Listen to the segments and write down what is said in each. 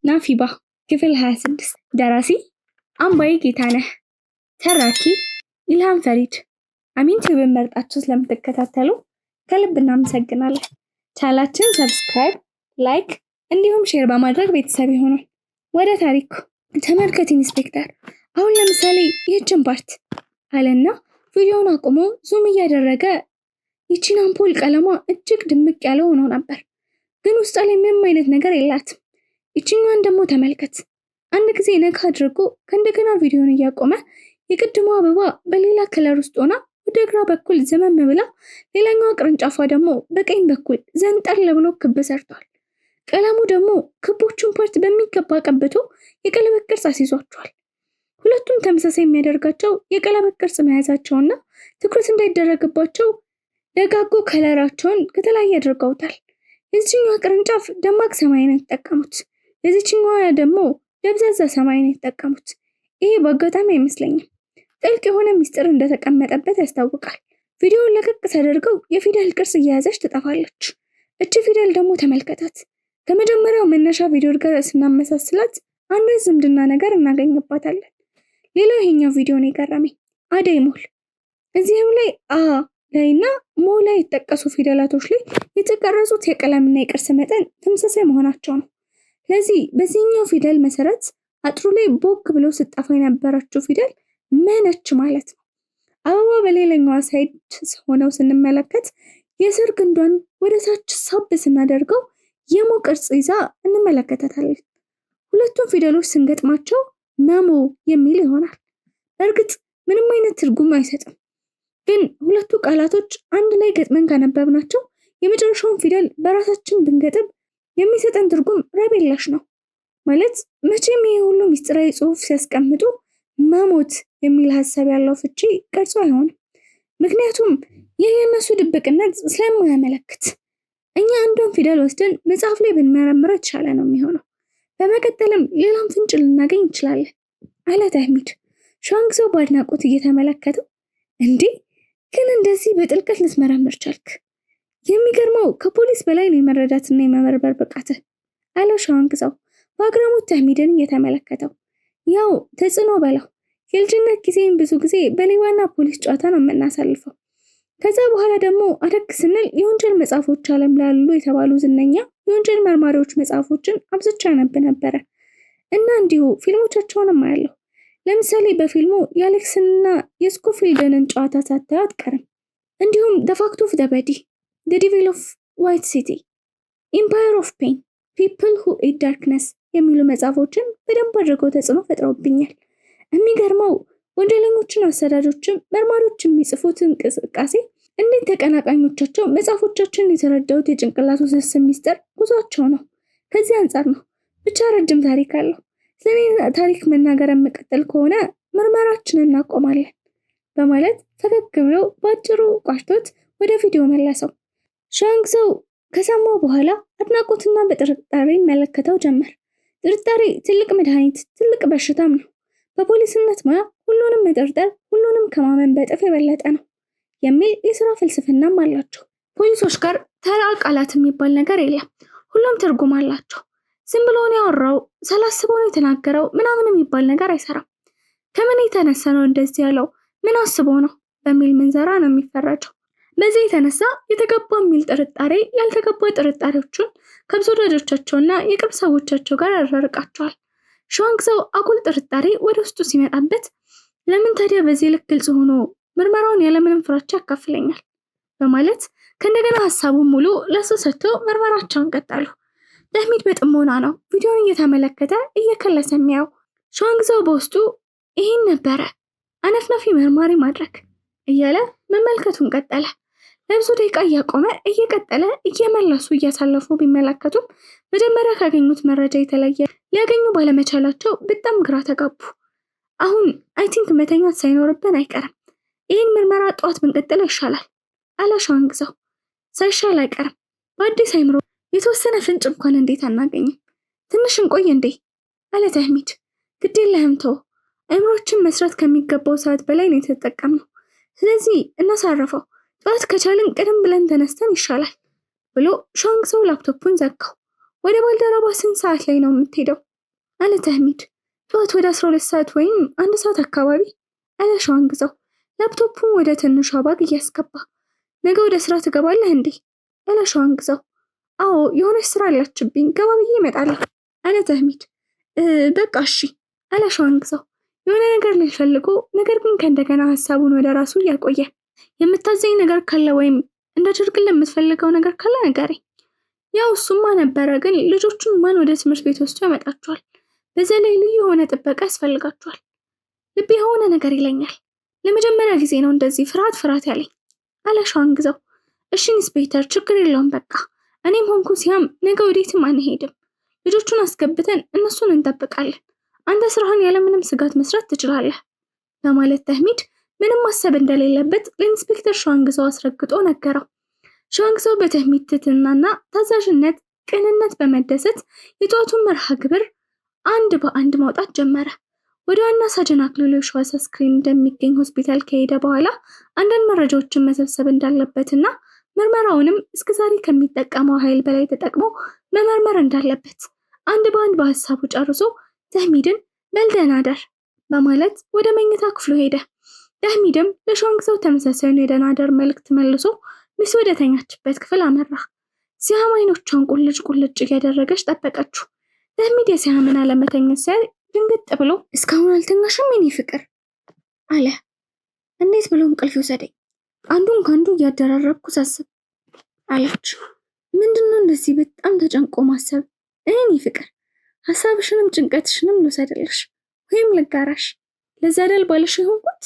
ናፊባ ክፍል 26 ደራሲ አምባዬ ጌታነህ ተራኪ ኢልሃም ፈሪድ አሚን ቲዩብን መርጣችሁ ስለምትከታተሉ ከልብ እናመሰግናለን። ቻናላችንን ሰብስክራይብ፣ ላይክ እንዲሁም ሼር በማድረግ ቤተሰብ ይሁኑ። ወደ ታሪኩ ተመልከት ኢንስፔክተር። አሁን ለምሳሌ ይህችን ፓርት አለና ቪዲዮውን አቁሞ ዙም እያደረገ ይቺን አምፖል ቀለሟ እጅግ ድምቅ ያለ ሆኖ ነበር፣ ግን ውስጧ ላይ ምንም አይነት ነገር የላትም። ይቺኛዋን ደግሞ ተመልከት። አንድ ጊዜ ነካ አድርጎ ከእንደገና ቪዲዮውን እያቆመ የቅድሟ አበባ በሌላ ከለር ውስጥ ሆና ወደ ግራ በኩል ዘመም ብላ ሌላኛዋ ቅርንጫፏ ደግሞ በቀኝ በኩል ዘንጠል ብሎ ክብ ሰርቷል። ቀለሙ ደግሞ ክቦቹን ፓርት በሚገባ ቀብቶ የቀለበት ቅርጽ አስይዟቸዋል። ሁለቱም ተመሳሳይ የሚያደርጋቸው የቀለበት ቅርጽ መያዛቸውና ትኩረት እንዳይደረግባቸው ደጋጎ ከለራቸውን ከተለያየ አድርገውታል። የዚህኛዋ ቅርንጫፍ ደማቅ ሰማያዊ ነው የተጠቀሙት፣ የዚህኛዋ ደግሞ ደብዛዛ ሰማያዊ ነው የተጠቀሙት። ይሄ በአጋጣሚ አይመስለኝም፣ ጥልቅ የሆነ ሚስጥር እንደተቀመጠበት ያስታውቃል። ቪዲዮውን ለቀቅ ተደርገው የፊደል ቅርጽ እየያዘች ትጠፋለች። እቺ ፊደል ደግሞ ተመልከታት። ከመጀመሪያው መነሻ ቪዲዮ ጋር ስናመሳስላት አንድ ዝምድና ነገር እናገኝባታለን። ሌላው ይሄኛው ቪዲዮ ነው የገረመኝ፣ አደይ ሞል። እዚህም ላይ ላይና ሞ ላይ የተጠቀሱ ፊደላቶች ላይ የተቀረጹት የቀለምና የቅርጽ መጠን ተመሳሳይ መሆናቸው ነው። ስለዚህ በዚህኛው ፊደል መሰረት አጥሩ ላይ ቦክ ብሎ ስጣፋ የነበረችው ፊደል መነች ማለት ነው። አበባ በሌላኛዋ ሳይድ ሆነው ስንመለከት የስር ግንዷን ወደ ታች ሳብ ስናደርገው የሞ ቅርጽ ይዛ እንመለከታታለን። ሁለቱም ፊደሎች ስንገጥማቸው መሞ የሚል ይሆናል። በእርግጥ ምንም አይነት ትርጉም አይሰጥም፣ ግን ሁለቱ ቃላቶች አንድ ላይ ገጥመን ካነበብናቸው የመጨረሻውን ፊደል በራሳችን ብንገጥም የሚሰጠን ትርጉም ረብ የለሽ ነው። ማለት መቼም ይሄ ሁሉ ሚስጥራዊ ጽሑፍ ሲያስቀምጡ መሞት የሚል ሀሳብ ያለው ፍቺ ቀርጾ አይሆንም። ምክንያቱም ይህ የእነሱ ድብቅነት ስለማያመለክት እኛ አንዱን ፊደል ወስደን መጽሐፍ ላይ ብንመረምረው የተሻለ ነው የሚሆነው። በመቀጠልም ሌላም ፍንጭ ልናገኝ እንችላለን አለ ተህሚድ ሻንግዛው በአድናቆት እየተመለከተው። እንዴ ግን እንደዚህ በጥልቀት ልትመረምር ቻልክ? የሚገርመው ከፖሊስ በላይ ነው የመረዳትና የመመርመር ብቃትህ አለ ሻንግዛው በአግራሞት ተህሚድን እየተመለከተው። ያው ተጽዕኖ በለው። የልጅነት ጊዜን ብዙ ጊዜ በሌባና ፖሊስ ጨዋታ ነው የምናሳልፈው። ከዛ በኋላ ደግሞ አደግ ስንል የወንጀል መጽሐፎች ዓለም ላይ ያሉ የተባሉ ዝነኛ የወንጀል መርማሪዎች መጽሐፎችን አብዝቻ አነብ ነበረ እና እንዲሁ ፊልሞቻቸውንም አያለሁ። ለምሳሌ በፊልሙ የአሌክስንና የስኮፊልድንን ጨዋታ ሳታዩ አትቀርም። እንዲሁም ዘ ፋክት ኦፍ ዘ በዲ፣ ዘ ዲቪል ኦፍ ዋይት ሲቲ፣ ኢምፓየር ኦፍ ፔን፣ ፒፕል ሁ ኢት ዳርክነስ የሚሉ መጽሐፎችን በደንብ አድርገው ተጽዕኖ ፈጥረውብኛል። የሚገርመው ወንጀለኞችን አሰዳጆችም መርማሪዎች የሚጽፉት እንቅስቃሴ እንዴት ተቀናቃኞቻቸው መጽሐፎቻችን የተረዳውት የጭንቅላቱ ስስም ሚስጥር ጉዟቸው ነው። ከዚህ አንጻር ነው። ብቻ ረጅም ታሪክ አለው። ስለኔ ታሪክ መናገር የምቀጥል ከሆነ ምርመራችንን እናቆማለን በማለት ፈገግ ብሎ ባጭሩ ቋሽቶት ወደ ቪዲዮ መለሰው። ሻንግዛው ከሰማው በኋላ አድናቆትና በጥርጣሬ መለከተው ጀመር። ጥርጣሬ ትልቅ መድኃኒት፣ ትልቅ በሽታም ነው። በፖሊስነት ሙያ ሁሉንም መጠርጠር ሁሉንም ከማመን በጥፍ የበለጠ ነው የሚል የሥራ ፍልስፍናም አላቸው። ፖሊሶች ጋር ተራ ቃላት የሚባል ነገር የለም። ሁሉም ትርጉም አላቸው። ዝም ብሎ ነው ያወራው፣ ሳላስበው ነው የተናገረው ምናምን የሚባል ነገር አይሰራም። ከምን የተነሳ ነው እንደዚህ ያለው፣ ምን አስቦ ነው በሚል ምንዘራ ነው የሚፈረጀው። በዚህ የተነሳ የተገባ የሚል ጥርጣሬ ያልተገባ ጥርጣሬዎችን ከብዙ ወዳጆቻቸውና የቅርብ ሰዎቻቸው ጋር ያራርቃቸዋል። ሻንግዛው አጉል ጥርጣሬ ወደ ውስጡ ሲመጣበት ለምን ታዲያ በዚህ ልክ ግልጽ ሆኖ ምርመራውን ያለምንም ፍራቻ ያካፍለኛል በማለት ከእንደገና ሀሳቡን ሙሉ ለሱ ሰጥቶ ምርመራቸውን ቀጠሉ። ተህሚድ በጥሞና ነው ቪዲዮውን እየተመለከተ እየከለሰ የሚያው። ሻንግዛው በውስጡ ይህን ነበረ አነፍናፊ መርማሪ ማድረግ እያለ መመልከቱን ቀጠለ። ለብዙ ደቂቃ እያቆመ እየቀጠለ እየመለሱ እያሳለፉ ቢመለከቱም መጀመሪያ ካገኙት መረጃ የተለየ ሊያገኙ ባለመቻላቸው በጣም ግራ ተጋቡ። አሁን አይ ቲንክ መተኛት ሳይኖርብን አይቀርም። ይህን ምርመራ ጠዋት ብንቀጥለው ይሻላል አለ ሻንግዛው። ሳይሻል አይቀርም። በአዲስ አይምሮ የተወሰነ ፍንጭ እንኳን እንዴት አናገኝም? ትንሽ እንቆይ እንዴ አለ ተህሚድ። ግድ የለህም ተው፣ አይምሮችን መስራት ከሚገባው ሰዓት በላይ ነው የተጠቀምነው። ስለዚህ እናሳርፈው፣ ጠዋት ከቻልን ቅድም ብለን ተነስተን ይሻላል ብሎ ሻንግዛው ላፕቶፑን ዘጋው። ወደ ባልደረባ ስንት ሰዓት ላይ ነው የምትሄደው አለ ተህሚድ። ጠዋት ወደ 12 ሰዓት ወይም 1 ሰዓት አካባቢ አለ ሸዋንግዛው ላፕቶፑን ወደ ትንሿ ባግ እያስገባ። ነገ ወደ ስራ ትገባለህ እንዴ? አለ ሸዋንግዛው። አዎ የሆነች ስራ አለችብኝ፣ ገባ ብዬ እመጣለሁ አለ ተህሚድ። በቃ እሺ አለ ሸዋንግዛው የሆነ ነገር ሊፈልጎ፣ ነገር ግን ከእንደገና ሐሳቡን ወደ ራሱ እያቆየ። የምታዘኝ ነገር ካለ ወይም እንዳደርግልህ የምትፈልገው ነገር ካለ ንገረኝ። ያው እሱማ ነበረ፣ ግን ልጆቹን ማን ወደ ትምህርት ቤት ወስዶ ያመጣቸዋል? በዛ ላይ ልዩ የሆነ ጥበቃ ያስፈልጋቸዋል። ልቤ የሆነ ነገር ይለኛል። ለመጀመሪያ ጊዜ ነው እንደዚህ ፍርሃት ያለኝ አለ ሸዋንግዛው። እሺ ኢንስፔክተር፣ ችግር የለውም በቃ እኔም ሆንኩ ሲያም ነገ ወዴትም አንሄድም። ልጆቹን አስገብተን እነሱን እንጠብቃለን። አንተ ስራህን ያለምንም ስጋት መስራት ትችላለህ በማለት ተህሚድ ምንም ማሰብ እንደሌለበት ለኢንስፔክተር ሸዋንግዛው አስረግጦ ነገረው። ሸዋንግዛው በተህሚድ ትህትናና ታዛዥነት፣ ቅንነት በመደሰት የጠዋቱን መርሃ ግብር አንድ በአንድ ማውጣት ጀመረ። ወደ ዋና ሳጅን አክሊሉ የሺዋስ አስክሬን እንደሚገኝ ሆስፒታል ከሄደ በኋላ አንዳንድ መረጃዎችን መሰብሰብ እንዳለበትና ምርመራውንም እስከዛሬ ከሚጠቀመው ኃይል በላይ ተጠቅሞ መመርመር እንዳለበት አንድ በአንድ በሐሳቡ ጨርሶ ተህሚድን በል ደህና እደር በማለት ወደ መኝታ ክፍሉ ሄደ። ተህሚድም ለሸዋንግዛው ተመሳሳዩን የደህና እደር መልእክት መልሶ ሚስቱ ወደ ተኛችበት ክፍል አመራ። ሲያም አይኖቿን ቁልጭ እያደረገች ጠበቀችው። ተህሚድ የሲያምን አለመተኛት ሲያይ ድንግጥ ብሎ እስካሁን አልተኛሽም የኔ ፍቅር አለ። እንዴት ብሎ እንቅልፍ ይወሰደኝ? አንዱን ከአንዱ እያደራረብኩ ሳስብ አለች። ምንድነው እንደዚህ በጣም ተጨንቆ ማሰብ? እኔ ፍቅር ሐሳብሽንም ጭንቀትሽንም ልውሰድልሽ ወይም ልጋራሽ። ለዛ አይደል ባልሽ የሆንኩት?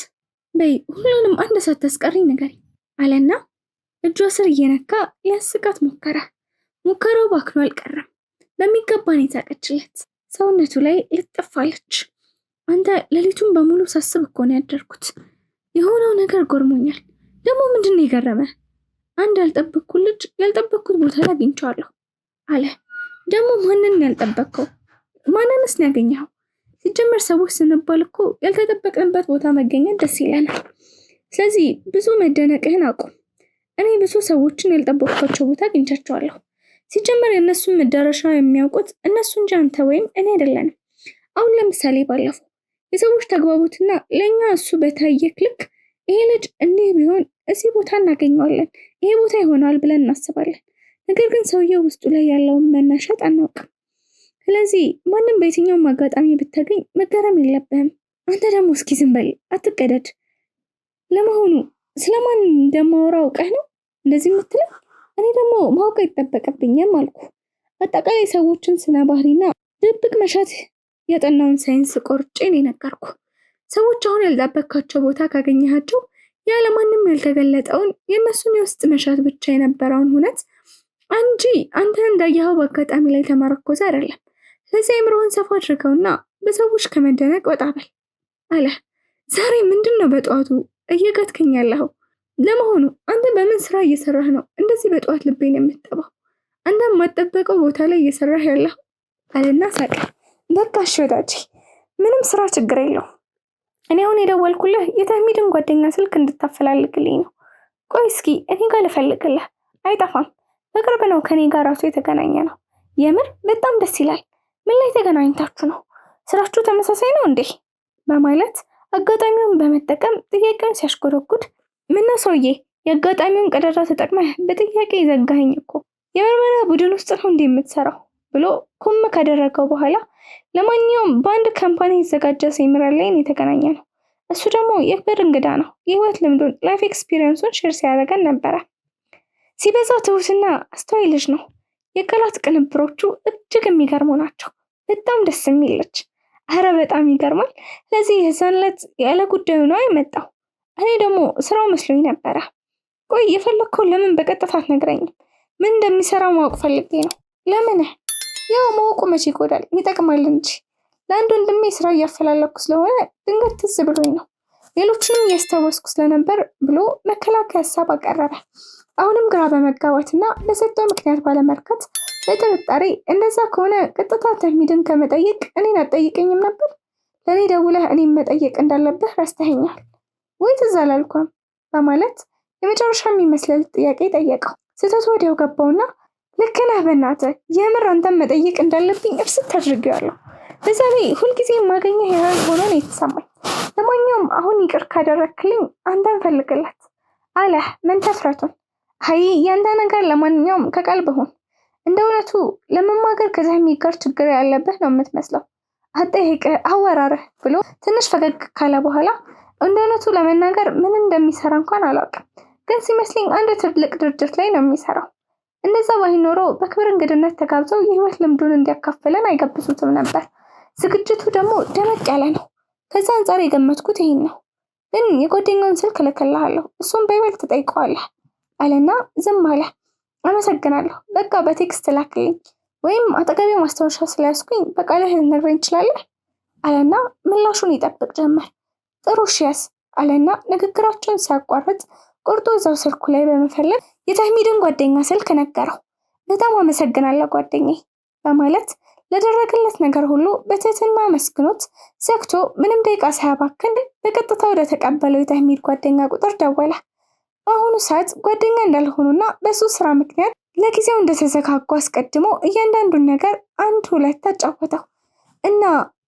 በይ ሁሉንም አንድ ሳታስቀሪ ንገሪኝ አለና እጇ ስር እየነካ ሊያስቃት ሞከረ። ሙከራው ባክኖ አልቀረም። በሚገባ ነው የሳቀችለት። ሰውነቱ ላይ ልጥፋለች። አንተ ሌሊቱን በሙሉ ሳስብ እኮ ነው ያደርኩት። የሆነው ነገር ጎርሞኛል። ደግሞ ምንድነው የገረመ? አንድ ያልጠበቅኩት ልጅ ያልጠበቅኩት ቦታ ላይ አግኝቼዋለሁ አለ። ደግሞ ማንን ያልጠበቅከው? ማንንስ ነው ያገኘኸው? ሲጀመር ሰዎች ስንባል እኮ ያልተጠበቅንበት ቦታ መገኘት ደስ ይለናል። ስለዚህ ብዙ መደነቅህን አቁም። እኔ ብዙ ሰዎችን ያልጠበቅኳቸው ቦታ አግኝቻቸዋለሁ። ሲጀመር የእነሱን መዳረሻ የሚያውቁት እነሱ እንጂ አንተ ወይም እኔ አይደለንም። አሁን ለምሳሌ ባለፈው የሰዎች ተግባቦትና ለእኛ እሱ በታየክ ልክ ይሄ ልጅ እንዲህ ቢሆን እዚህ ቦታ እናገኘዋለን፣ ይሄ ቦታ ይሆናል ብለን እናስባለን። ነገር ግን ሰውየው ውስጡ ላይ ያለውን መናሸጥ አናውቅም። ስለዚህ ማንም በየትኛውም አጋጣሚ ብታገኝ መገረም የለብህም። አንተ ደግሞ እስኪ ዝም በል አትቀደድ። ለመሆኑ ስለማን እንደማወራ አውቀህ ነው እንደዚህ የምትለው? እኔ ደግሞ ማወቅ አይጠበቅብኝም አልኩ። አጠቃላይ ሰዎችን ስነ ባህሪና ድብቅ መሻት ያጠናውን ሳይንስ ቆርጬ ነው የነገርኩ። ሰዎች አሁን ያልጠበቅካቸው ቦታ ካገኘሃቸው ያለማንም ያልተገለጠውን የእነሱን የውስጥ መሻት ብቻ የነበረውን እውነት እንጂ አንተ እንዳየኸው በአጋጣሚ ላይ ተመረኮዘ አይደለም። ስለዚህ አእምሮህን ሰፋ አድርገውና በሰዎች ከመደነቅ ወጣ በል አለ። ዛሬ ምንድነው በጠዋቱ እየጋትከኝ ያለኸው? ለመሆኑ አንተ በምን ስራ እየሰራህ ነው እንደዚህ በጠዋት ልቤን የምትጠባው? አንተ የማትጠበቀው ቦታ ላይ እየሰራህ ያለኸው አለና ሳቀ። በቃ እሺ ወዳጄ፣ ምንም ስራ ችግር የለውም። እኔ አሁን የደወልኩልህ የተህሚድን ጓደኛ ስልክ እንድታፈላልግልኝ ነው። ቆይ እስኪ እኔ ጋር ልፈልግልህ፣ አይጠፋም። በቅርብ ነው ከኔ ጋር ራሱ የተገናኘ ነው። የምር በጣም ደስ ይላል። ምን ላይ ተገናኝታችሁ ነው? ስራችሁ ተመሳሳይ ነው እንዴ? በማለት አጋጣሚውን በመጠቀም ጥያቄውን ሲያሽጎደጉድ፣ ምነው ሰውዬ የአጋጣሚውን ቀዳዳ ተጠቅመህ በጥያቄ ይዘጋኸኝ እኮ። የምርመራ ቡድን ውስጥ ነው እንዴ የምትሰራው? ብሎ ኩም ካደረገው በኋላ ለማንኛውም በአንድ ካምፓኒ የተዘጋጀ ሴሚናር ላይ የተገናኘ ነው። እሱ ደግሞ የክብር እንግዳ ነው። የህይወት ልምዱን ላይፍ ኤክስፒሪየንሱን ሼር ሲያደርገን ነበረ። ሲበዛ ትሁትና አስተዋይ ልጅ ነው። የቃላት ቅንብሮቹ እጅግ የሚገርሙ ናቸው። በጣም ደስ የሚልች። አረ በጣም ይገርማል። ለዚህ የዛን ዕለት ያለ ጉዳዩ ነው የመጣው። እኔ ደግሞ ስራው መስሎኝ ነበረ። ቆይ የፈለግከው ለምን በቀጥታ አትነግረኝም? ምን እንደሚሰራ ማወቅ ፈልጌ ነው። ለምን? ያው ማወቁ መቼ ይጎዳል፣ ይጠቅማል እንጂ። ለአንድ ወንድሜ ስራ እያፈላለኩ ስለሆነ ድንገት ትዝ ብሎኝ ነው። ሌሎችንም እያስታወስኩ ስለነበር ብሎ መከላከያ ሀሳብ አቀረበ። አሁንም ግራ በመጋባትና በሰጠው ምክንያት ባለመርካት በጥርጣሬ እንደዛ ከሆነ ቀጥታ ተህሚድን ከመጠየቅ እኔን አትጠይቀኝም ነበር? ለእኔ ደውለህ እኔን መጠየቅ እንዳለብህ ረስተኸኛል ወይ? ትዝ አላልኩም በማለት የመጨረሻ የሚመስል ጥያቄ ጠየቀው። ስህተቱ ወዲያው ገባውና ልክ ነህ በእናትህ፣ የምር አንተን መጠየቅ እንዳለብኝ እርስት አድርጌዋለሁ። በዛ ላይ ሁልጊዜ የማገኘው ሄራን ሆኖ ነው የተሰማኝ። ለማንኛውም አሁን ይቅር ካደረክልኝ አንተን ፈልግላት አለ ምን ተፍረቱን። አይ ያንተ ነገር ለማንኛውም ከቀልብ ሁን። እንደ እውነቱ ለመማገር ከዛሚ ጋር ችግር ያለበት ነው የምትመስለው። አጠይቅ አወራረህ ብሎ ትንሽ ፈገግ ካለ በኋላ እንደ እውነቱ ለመናገር ምን እንደሚሰራ እንኳን አላውቅም፣ ግን ሲመስለኝ አንድ ትልቅ ድርጅት ላይ ነው የሚሰራው። እንደዛ ባይኖሮ በክብር እንግድነት ተጋብዘው የህይወት ልምዱን እንዲያካፍለን አይጋብዙትም ነበር። ዝግጅቱ ደግሞ ደመቅ ያለ ነው። ከዛ አንጻር የገመትኩት ይሄን ነው። ግን የጓደኛውን ስልክ እልክልሃለሁ፣ እሱን በይበልጥ ትጠይቀዋለህ አለና ዝም አለ። አመሰግናለሁ፣ በቃ በቴክስት ላክልኝ ወይም አጠገቤ ማስታወሻ ስለያዝኩኝ በቃልህ ልትነግረኝ ትችላለህ አለና ምላሹን ይጠብቅ ጀመር። ጥሩ እሺ አለና ንግግራቸውን ሲያቋርጥ ቁርጦ እዛው ስልኩ ላይ በመፈለግ የተህሚድን ጓደኛ ስልክ ነገረው። በጣም አመሰግናለሁ ጓደኛዬ በማለት ለደረገለት ነገር ሁሉ በትህትና መስግኖት ዘግቶ ምንም ደቂቃ ሳያባክን በቀጥታ ወደ ተቀበለው የተህሚድ ጓደኛ ቁጥር ደወለ። በአሁኑ ሰዓት ጓደኛ እንዳልሆኑና በሱ ስራ ምክንያት ለጊዜው እንደተዘጋጉ አስቀድሞ እያንዳንዱን ነገር አንድ ሁለት አጫወተው እና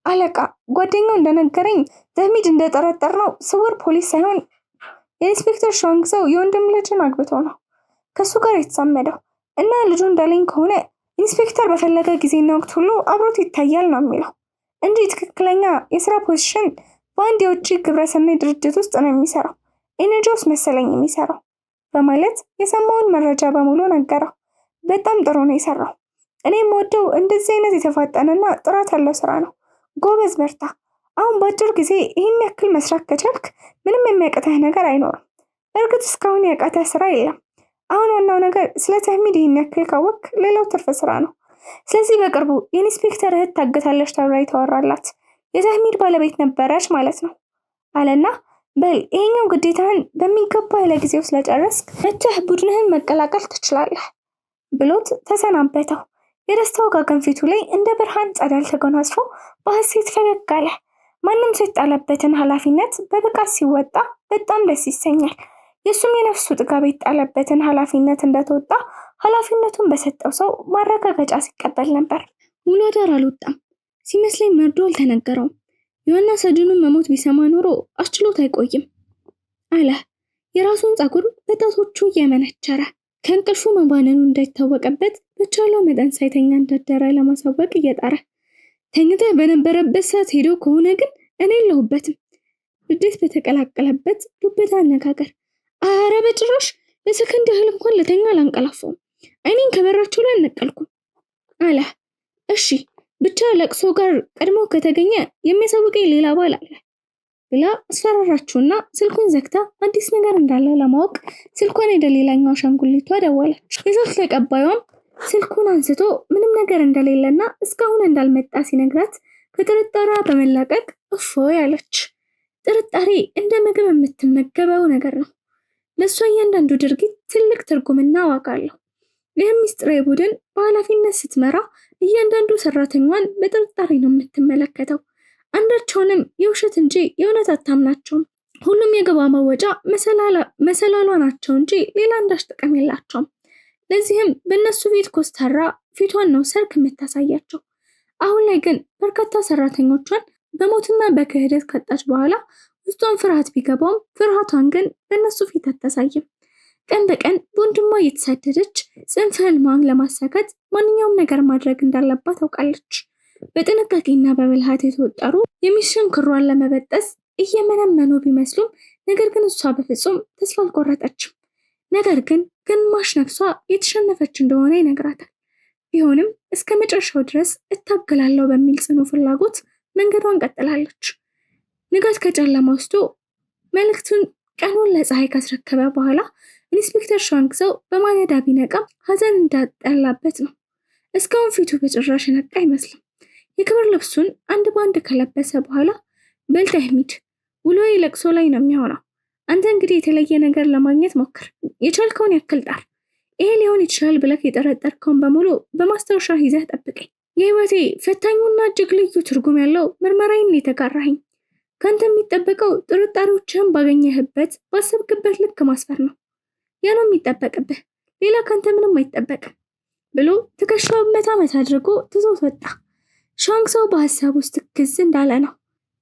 አለቃ ጓደኛው እንደነገረኝ ተህሚድ እንደጠረጠርነው ስውር ፖሊስ ሳይሆን የኢንስፔክተር ሸዋንግዛው የወንድም ልጅን አግብቶ ነው ከሱ ጋር የተዛመደው እና ልጁ እንዳለኝ ከሆነ ኢንስፔክተር በፈለገ ጊዜና ወቅት ሁሉ አብሮት ይታያል ነው የሚለው እንጂ ትክክለኛ የስራ ፖዚሽን በአንድ የውጭ ግብረሰናይ ድርጅት ውስጥ ነው የሚሰራው። ኢነጆስ መሰለኝ የሚሰራው በማለት የሰማውን መረጃ በሙሉ ነገረው። በጣም ጥሩ ነው የሰራው። እኔ የምወደው እንደዚህ አይነት የተፋጠነና ጥራት ያለው ስራ ነው። ጎበዝ በርታ። አሁን በአጭር ጊዜ ይህን ያክል መስራት ከቻልክ ምንም የሚያቅተህ ነገር አይኖርም። በእርግጥ እስካሁን ያቃተህ ስራ የለም። አሁን ዋናው ነገር ስለ ተህሚድ ይህን ያክል ካወቅ ሌላው ትርፍ ስራ ነው። ስለዚህ በቅርቡ የኢንስፔክተር እህት ታገታለች ተብላ የተወራላት የተህሚድ ባለቤት ነበረች ማለት ነው አለና በል ይሄኛው ግዴታህን በሚገባ ለጊዜው ስለጨረስክ መተህ ቡድንህን መቀላቀል ትችላለህ ብሎት ተሰናበተው። የደስታው ጋገን ፊቱ ላይ እንደ ብርሃን ጸዳል ተጎናጽፎ በሐሴት ፈገግ አለ። ማንም ሰው የጣለበትን ኃላፊነት በብቃት ሲወጣ በጣም ደስ ይሰኛል። የሱም የነፍሱ ጥጋብ የጣለበትን ኃላፊነት እንደተወጣ ኃላፊነቱን በሰጠው ሰው ማረጋገጫ ሲቀበል ነበር። ውሎ አዳር አልወጣም። ሲመስለኝ መርዶ አልተነገረውም። የዋና ሰድኑን መሞት ቢሰማ ኖሮ አስችሎት አይቆይም አለ የራሱን ፀጉር በጣቶቹ እየመነቸረ። ከእንቅልፉ መባነኑ እንዳይታወቅበት በቻለው መጠን ሳይተኛ እንዳደረ ለማሳወቅ እየጣረ። ተኝተህ በነበረበት ሰዓት ሄዶ ከሆነ ግን እኔ የለሁበትም። ንዴት በተቀላቀለበት ዱብታ አነጋገር። አረ በጭራሽ ለሰከንድ ያህል እንኳን ለተኛ አላንቀላፋውም። አይኔን ከበራቸው ላይ አልነቀልኩም አለ። እሺ ብቻ ለቅሶ ጋር ቀድሞ ከተገኘ የሚያሳውቀኝ ሌላ ባል አለ ብላ አስፈራራችውና ስልኩን ዘግታ አዲስ ነገር እንዳለ ለማወቅ ስልኳን ወደ ሌላኛው አሻንጉሊቷ ደወለች። የስልክ ተቀባዩም ስልኩን አንስቶ ምንም ነገር እንደሌለና እስካሁን እንዳልመጣ ሲነግራት ከጥርጣሬ በመላቀቅ እፎይ አለች። ጥርጣሬ እንደ ምግብ የምትመገበው ነገር ነው። ለሷ እያንዳንዱ ድርጊት ትልቅ ትርጉምና ዋጋ አለው። ይህ ሚስጥራዊ ቡድን በኃላፊነት ስትመራ እያንዳንዱ ሰራተኛዋን በጥርጣሬ ነው የምትመለከተው። አንዳቸውንም የውሸት እንጂ የእውነት አታምናቸውም። ሁሉም የገባ መወጫ መሰላሏ ናቸው እንጂ ሌላ አንዳች ጥቅም የላቸውም። ለዚህም በእነሱ ፊት ኮስታራ ፊቷን ነው ሰርክ የምታሳያቸው። አሁን ላይ ግን በርካታ ሰራተኞቿን በሞትና በክህደት ከጣች በኋላ ውስጧን ፍርሃት ቢገባውም ፍርሃቷን ግን በእነሱ ፊት አታሳይም። ቀን በቀን በወንድሟ እየተሳደደች ጽንፈ ህልሟን ለማሳካት ማንኛውም ነገር ማድረግ እንዳለባት ታውቃለች። በጥንቃቄና በብልሃት የተወጠሩ የሚሽን ክሯን ለመበጠስ እየመነመኑ ቢመስሉም ነገር ግን እሷ በፍጹም ተስፋ አልቆረጠችም። ነገር ግን ግማሽ ነፍሷ የተሸነፈች እንደሆነ ይነግራታል። ቢሆንም እስከ መጨረሻው ድረስ እታገላለሁ በሚል ጽኑ ፍላጎት መንገዷን ቀጥላለች። ንጋት ከጨለማ ወስዶ መልእክቱን ቀኑን ለፀሐይ ካስረከበ በኋላ ኢንስፔክተር ሸዋንግዛው በማለዳ ቢነቃም ሀዘን እንዳጠላበት ነው። እስካሁን ፊቱ በጭራሽ ነቃ አይመስልም። የክብር ልብሱን አንድ ባንድ ከለበሰ በኋላ በል ተህሚድ፣ ውሎዬ ለቅሶ ላይ ነው የሚሆነው። አንተ እንግዲህ የተለየ ነገር ለማግኘት ሞክር፣ የቻልከውን ያክል ጣር። ይሄ ሊሆን ይችላል ብለህ የጠረጠርከውን በሙሉ በማስታወሻ ይዘህ ጠብቀኝ። የህይወቴ ፈታኙና እጅግ ልዩ ትርጉም ያለው ምርመራዬን የተጋራኸኝ። ከአንተ የሚጠበቀው ጥርጣሬዎችህን ባገኘህበት ባሰብክበት ልክ ማስፈር ነው። ያ ነው የሚጠበቅብህ፣ ሌላ ከአንተ ምንም አይጠበቅም ብሎ ትከሻውን መታ መታ አድርጎ ትዞት ወጣ። ሻንግዛው በሀሳብ ውስጥ ክዝ እንዳለ ነው።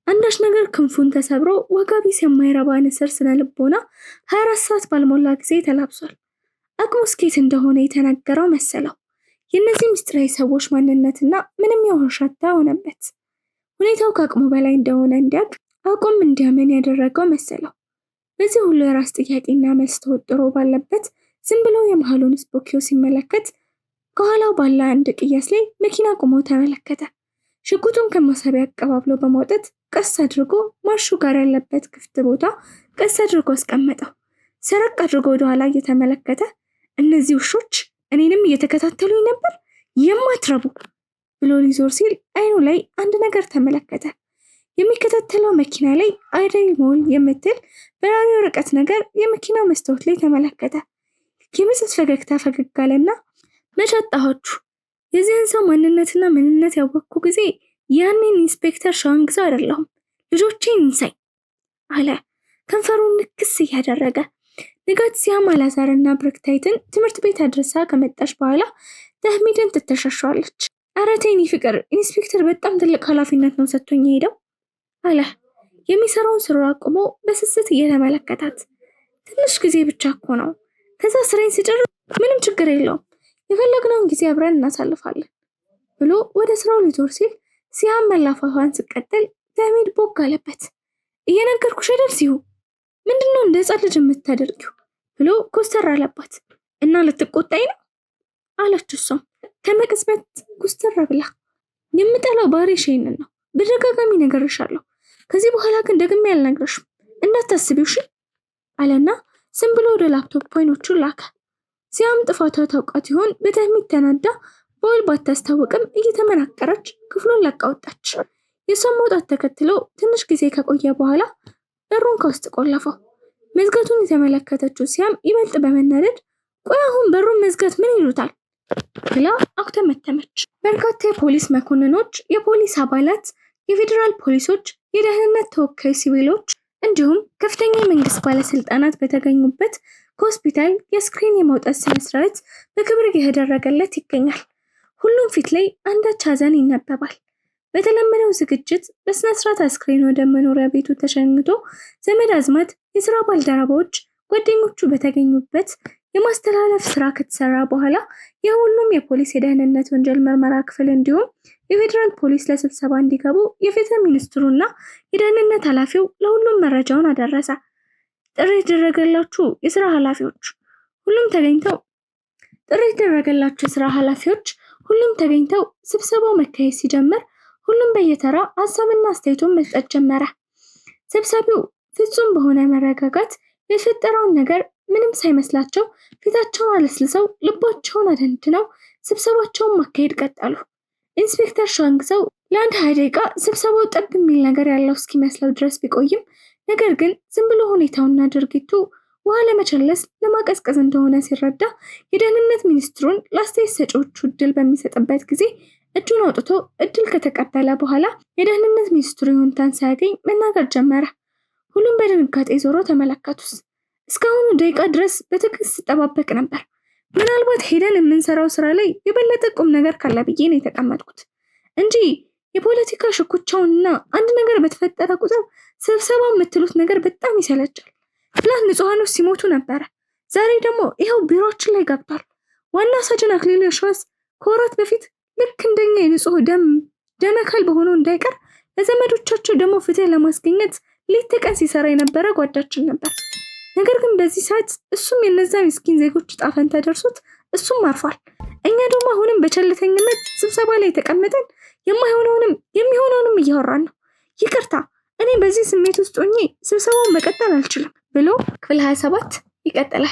አንዳች ነገር ክንፉን ተሰብሮ ወጋቢስ የማይረባ ንስር ስነ ልቦና 24 ሰዓት ባልሞላ ጊዜ ተላብሷል። አቅሙ እስኬት እንደሆነ የተነገረው መሰለው። የእነዚህ ምስጢራዊ ሰዎች ማንነትና ምንም የውሸታ ሆነበት። ሁኔታው ከአቅሙ በላይ እንደሆነ እንዲያውቅ አቁም እንዲያመን ያደረገው መሰለው። በዚህ ሁሉ የራስ ጥያቄና መልስ ተወጥሮ ባለበት ዝም ብሎ የመሃሉን ስፖኪዮ ሲመለከት ከኋላው ባለ አንድ ቅያስ ላይ መኪና ቆሞ ተመለከተ። ሽጉጡን ከማሰቢያ አቀባብሎ በማውጣት ቀስ አድርጎ ማርሹ ጋር ያለበት ክፍት ቦታ ቀስ አድርጎ አስቀመጠው። ሰረቅ አድርጎ ወደኋላ እየተመለከተ እነዚህ ውሾች እኔንም እየተከታተሉኝ ነበር የማትረቡ ብሎ ሊዞር ሲል አይኑ ላይ አንድ ነገር ተመለከተ። የሚከታተለው መኪና ላይ አይደል ሞል የምትል በራሪ ወረቀት ነገር የመኪናው መስታወት ላይ ተመለከተ። የምስት ፈገግታ ፈገግ አለና መቻጣችሁ የዚህን ሰው ማንነትና ምንነት ያወቅኩ ጊዜ ያንን ኢንስፔክተር ሻንግዛው አይደለሁም ልጆቼን እንሳይ አለ ከንፈሩን ንክስ እያደረገ። ንጋት ሲያም አላዛርና ብርክታይትን ትምህርት ቤት አድርሳ ከመጣች በኋላ ተህሚድን ትተሻሻለች። ኧረ ተይኝ ፍቅር፣ ኢንስፔክተር በጣም ትልቅ ኃላፊነት ነው ሰጥቶኝ ሄደው አለ የሚሰራውን ስራ አቁሞ በስስት እየተመለከታት። ትንሽ ጊዜ ብቻ እኮ ነው፣ ከዛ ስራዬን ስጨርስ ምንም ችግር የለውም፣ የፈለግነውን ጊዜ አብረን እናሳልፋለን ብሎ ወደ ስራው ሊዞር ሲል ሲያም መላፋቷን ስቀጥል ተህሚድ ቦግ አለበት። እየነገርኩሽ አይደል ሲሁ ምንድነው እንደ ህፃን ልጅ የምታደርጊው ብሎ ኮስተር አለባት። እና ልትቆጣኝ ነው አለች እሷም ከመቅጽበት ኮስተር ብላ። የምጠላው ባህሪሽ ይሄንን ነው፣ በደጋጋሚ ነግሬሻለሁ፣ ከዚህ በኋላ ግን ደግሜ አልነግርሽም እንዳታስቢው እሺ አለና ዝም ብሎ ወደ ላፕቶፕ አይኖቹን ላከ። ሲያም ጥፋቷ ታውቃት ይሆን በተህሚድ ተናዳ በውል ባታስታውቅም እየተመናቀረች ክፍሉን ለቃ ወጣች። የሷን መውጣት ተከትሎ ትንሽ ጊዜ ከቆየ በኋላ በሩን ከውስጥ ቆለፈው። መዝጋቱን የተመለከተችው ሲያም ይበልጥ በመናደድ ቆይ አሁን በሩን መዝጋት ምን ይሉታል ብላ አኩተመተመች። በርካታ የፖሊስ መኮንኖች፣ የፖሊስ አባላት፣ የፌዴራል ፖሊሶች፣ የደህንነት ተወካይ ሲቪሎች እንዲሁም ከፍተኛ የመንግስት ባለስልጣናት በተገኙበት ከሆስፒታል የስክሪን የመውጣት ስነስርዓት በክብር እየተደረገለት ይገኛል። ሁሉም ፊት ላይ አንዳች ሀዘን ይነበባል። በተለመደው ዝግጅት በስነስርዓት አስክሬን ወደ መኖሪያ ቤቱ ተሸኝቶ ዘመድ አዝማድ፣ የስራ ባልደረባዎች፣ ጓደኞቹ በተገኙበት የማስተላለፍ ስራ ከተሰራ በኋላ የሁሉም የፖሊስ የደህንነት ወንጀል ምርመራ ክፍል እንዲሁም የፌዴራል ፖሊስ ለስብሰባ እንዲገቡ የፍትህ ሚኒስትሩና የደህንነት ኃላፊው ለሁሉም መረጃውን አደረሰ። ጥሪ የተደረገላችሁ የስራ ኃላፊዎች ሁሉም ተገኝተው ስብሰባው መካሄድ ሲጀምር ሁሉም በየተራ ሀሳብና አስተያየቱን መስጠት ጀመረ። ሰብሳቢው ፍጹም በሆነ መረጋጋት የፈጠረውን ነገር ምንም ሳይመስላቸው ፊታቸውን አለስልሰው ልባቸውን አደንድነው ስብሰባቸውን ማካሄድ ቀጠሉ። ኢንስፔክተር ሻንግዛው ለአንድ 20 ደቂቃ ስብሰባው ጠብ የሚል ነገር ያለው እስኪመስለው ድረስ ቢቆይም ነገር ግን ዝም ብሎ ሁኔታውና ድርጊቱ ውሃ ለመቸለስ ለማቀዝቀዝ እንደሆነ ሲረዳ የደህንነት ሚኒስትሩን ለአስተያየት ሰጪዎቹ እድል በሚሰጥበት ጊዜ እጁን አውጥቶ እድል ከተቀበለ በኋላ የደህንነት ሚኒስትሩ ይሁንታን ሳያገኝ መናገር ጀመረ። ሁሉም በድንጋጤ ዞሮ ተመለከቱት። እስካሁኑ ደቂቃ ድረስ በትዕግስት ስጠባበቅ ነበር። ምናልባት ሄደን የምንሰራው ስራ ላይ የበለጠ ቁም ነገር ካለ ብዬ ነው የተቀመጥኩት እንጂ የፖለቲካ ሽኩቻውንና አንድ ነገር በተፈጠረ ቁጥር ስብሰባ የምትሉት ነገር በጣም ይሰለቻል። ትላንት ንጹሃኖች ሲሞቱ ነበረ፣ ዛሬ ደግሞ ይኸው ቢሮአችን ላይ ገብቷል። ዋና ሳጅን አክሊሉ የሸዋስ ከወራት በፊት ልክ እንደኛ የንጹህ ደመካል በሆነው እንዳይቀር ለዘመዶቻቸው ደግሞ ፍትህ ለማስገኘት ሌት ተቀን ሲሰራ የነበረ ጓዳችን ነበር። ነገር ግን በዚህ ሰዓት እሱም የነዛ ምስኪን ዜጎች ዕጣ ፈንታ ደርሶት እሱም አርፏል። እኛ ደግሞ አሁንም በቸልተኝነት ስብሰባ ላይ ተቀምጠን የማይሆነውንም የሚሆነውንም እያወራን ነው። ይቅርታ፣ እኔ በዚህ ስሜት ውስጥ ሆኜ ስብሰባውን መቀጠል አልችልም ብሎ ክፍል 27 ይቀጥላል።